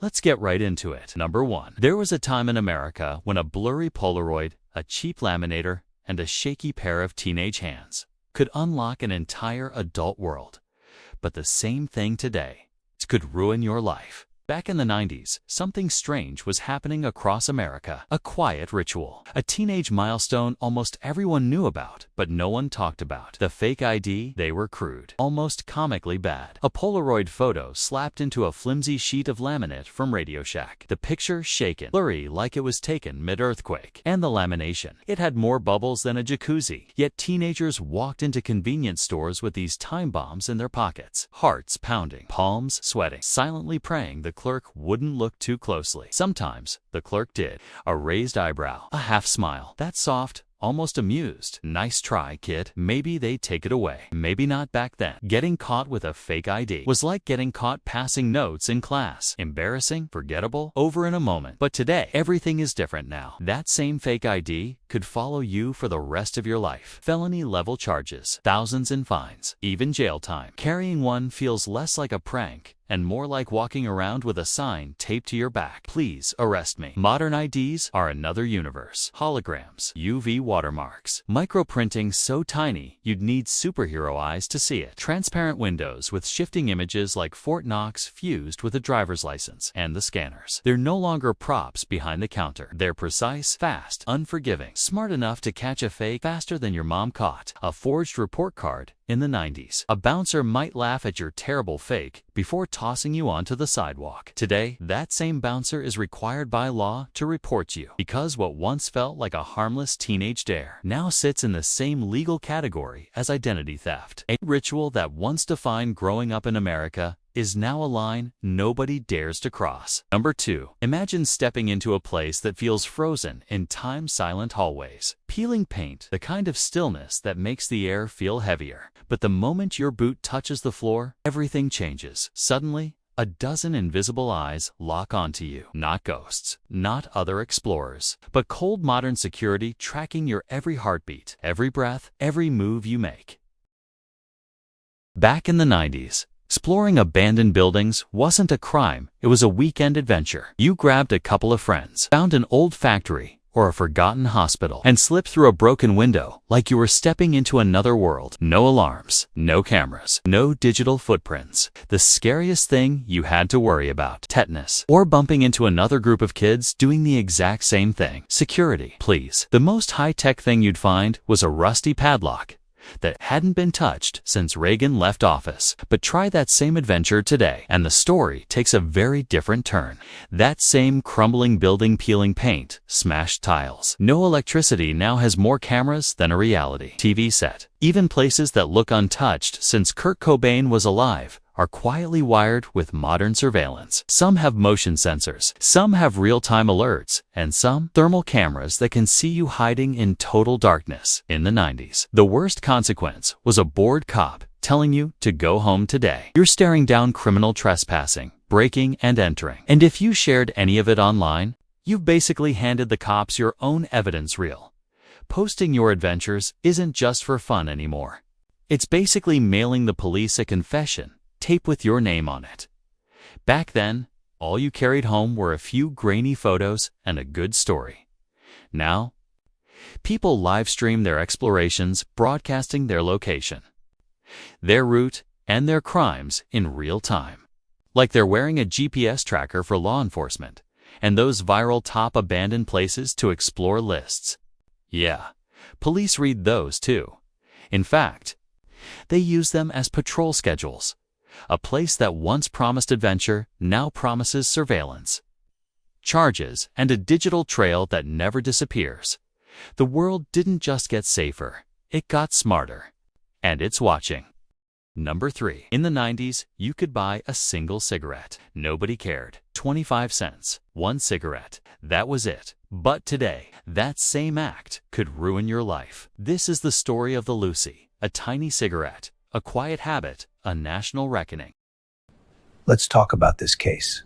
Let's get right into it. Number 1. There was a time in America when a blurry Polaroid, a cheap laminator, and a shaky pair of teenage hands could unlock an entire adult world. But the same thing today. It could ruin your life. Back in the 90s, something strange was happening across America. A quiet ritual. A teenage milestone almost everyone knew about, but no one talked about. The fake ID, they were crude, almost comically bad. A Polaroid photo slapped into a flimsy sheet of laminate from Radio Shack. The picture shaken, blurry like it was taken mid-earthquake. And the lamination. It had more bubbles than a jacuzzi. Yet teenagers walked into convenience stores with these time bombs in their pockets. Hearts pounding, palms sweating, silently praying the clerk wouldn't look too closely. Sometimes the clerk did. A raised eyebrow, a half smile. That's soft, almost amused. Nice try, kid. Maybe they'd take it away. Maybe not back then. Getting caught with a fake ID was like getting caught passing notes in class. Embarrassing, forgettable, over in a moment. But today, everything is different now. That same fake ID could follow you for the rest of your life. Felony level charges, thousands in fines, even jail time. Carrying one feels less like a prank and more like walking around with a sign taped to your back. Please arrest me. Modern IDs are another universe. Holograms, UV watermarks, microprinting so tiny you'd need superhero eyes to see it. Transparent windows with shifting images like Fort Knox fused with a driver's license. And the scanners. They're no longer props behind the counter. They're precise, fast, unforgiving, smart enough to catch a fake faster than your mom caught a forged report card. In the 90s, a bouncer might laugh at your terrible fake before tossing you onto the sidewalk. Today, that same bouncer is required by law to report you because what once felt like a harmless teenage dare now sits in the same legal category as identity theft. A ritual that once defined growing up in America is now a line nobody dares to cross. Number 2. Imagine stepping into a place that feels frozen in time-silent hallways. Peeling paint, the kind of stillness that makes the air feel heavier. But the moment your boot touches the floor, everything changes. Suddenly, a dozen invisible eyes lock onto you. Not ghosts, not other explorers, but cold modern security tracking your every heartbeat, every breath, every move you make. Back in the 90s, exploring abandoned buildings wasn't a crime, it was a weekend adventure. You grabbed a couple of friends, found an old factory or a forgotten hospital, and slipped through a broken window like you were stepping into another world. No alarms, no cameras, no digital footprints. The scariest thing you had to worry about, tetanus, or bumping into another group of kids doing the exact same thing. Security, please. The most high-tech thing you'd find was a rusty padlock that hadn't been touched since Reagan left office. But try that same adventure today, and the story takes a very different turn. That same crumbling building peeling paint, smashed tiles. No electricity now has more cameras than a reality TV set. Even places that look untouched since Kurt Cobain was alive are quietly wired with modern surveillance. Some have motion sensors, some have real-time alerts, and some thermal cameras that can see you hiding in total darkness. In the 90s, the worst consequence was a bored cop telling you to go home today. You're staring down criminal trespassing, breaking and entering. And if you shared any of it online, you've basically handed the cops your own evidence reel. Posting your adventures isn't just for fun anymore. It's basically mailing the police a confession, tape with your name on it. Back then, all you carried home were a few grainy photos and a good story. Now, people live stream their explorations, broadcasting their location, their route, and their crimes in real time. Like they're wearing a GPS tracker for law enforcement, and those viral top abandoned places to explore lists. Yeah, police read those too. In fact, they use them as patrol schedules. A place that once promised adventure now promises surveillance, charges, and a digital trail that never disappears. The world didn't just get safer, it got smarter. And it's watching. Number 3. In the 90s, you could buy a single cigarette. Nobody cared. 25 cents. One cigarette. That was it. But today, that same act could ruin your life. This is the story of the Lucy, a tiny cigarette, a quiet habit, a national reckoning. Let's talk about this case.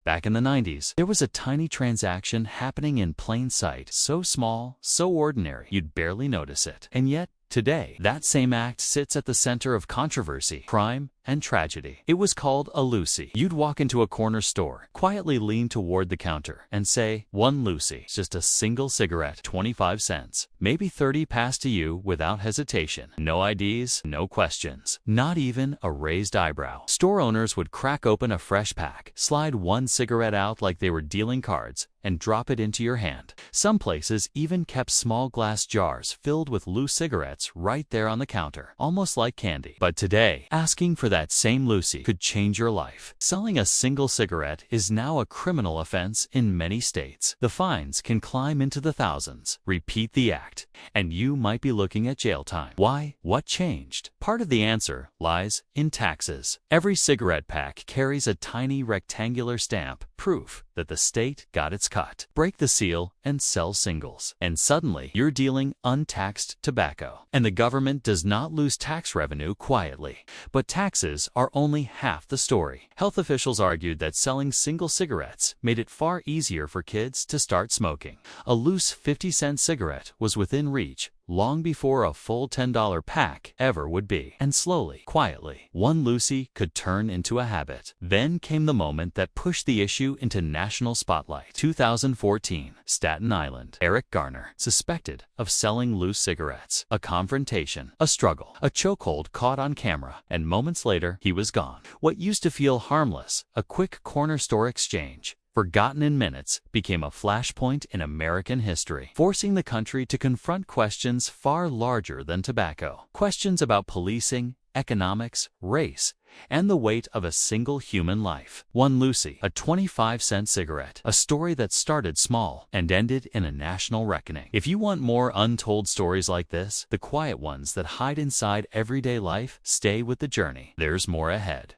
Back in the 90s, there was a tiny transaction happening in plain sight, so small, so ordinary, you'd barely notice it. And yet, today, that same act sits at the center of controversy, crime, and tragedy. It was called a Lucy. You'd walk into a corner store, quietly lean toward the counter, and say, "1 Lucy, just a single cigarette, 25 cents. Maybe 30 passed to you without hesitation. No IDs, no questions, not even a raised eyebrow." Store owners would crack open a fresh pack, slide 1 cigarette out like they were dealing cards, and drop it into your hand. Some places even kept small glass jars filled with loose cigarettes right there on the counter, almost like candy. But today, asking for that same Lucy could change your life. Selling a single cigarette is now a criminal offense in many states. The fines can climb into the thousands. Repeat the act, and you might be looking at jail time. Why? What changed? Part of the answer lies in taxes. Every cigarette pack carries a tiny rectangular stamp, proof that the state got its cut. Break the seal and sell singles, and suddenly you're dealing untaxed tobacco. And the government does not lose tax revenue quietly. But taxes are only half the story. Health officials argued that selling single cigarettes made it far easier for kids to start smoking. A loose 50-cent cigarette was within reach long before a full $10 pack ever would be. And slowly, quietly, 1 Lucy could turn into a habit. Then came the moment that pushed the issue into national spotlight. 2014, Staten Island. Eric Garner, suspected of selling loose cigarettes. A confrontation, a struggle, a chokehold caught on camera, and moments later, he was gone. What used to feel harmless, a quick corner store exchange, forgotten in minutes, became a flashpoint in American history, forcing the country to confront questions far larger than tobacco. Questions about policing, economics, race, and the weight of a single human life. 1 Lucy, a 25-cent cigarette, a story that started small and ended in a national reckoning. If you want more untold stories like this, the quiet ones that hide inside everyday life, stay with the journey. There's more ahead.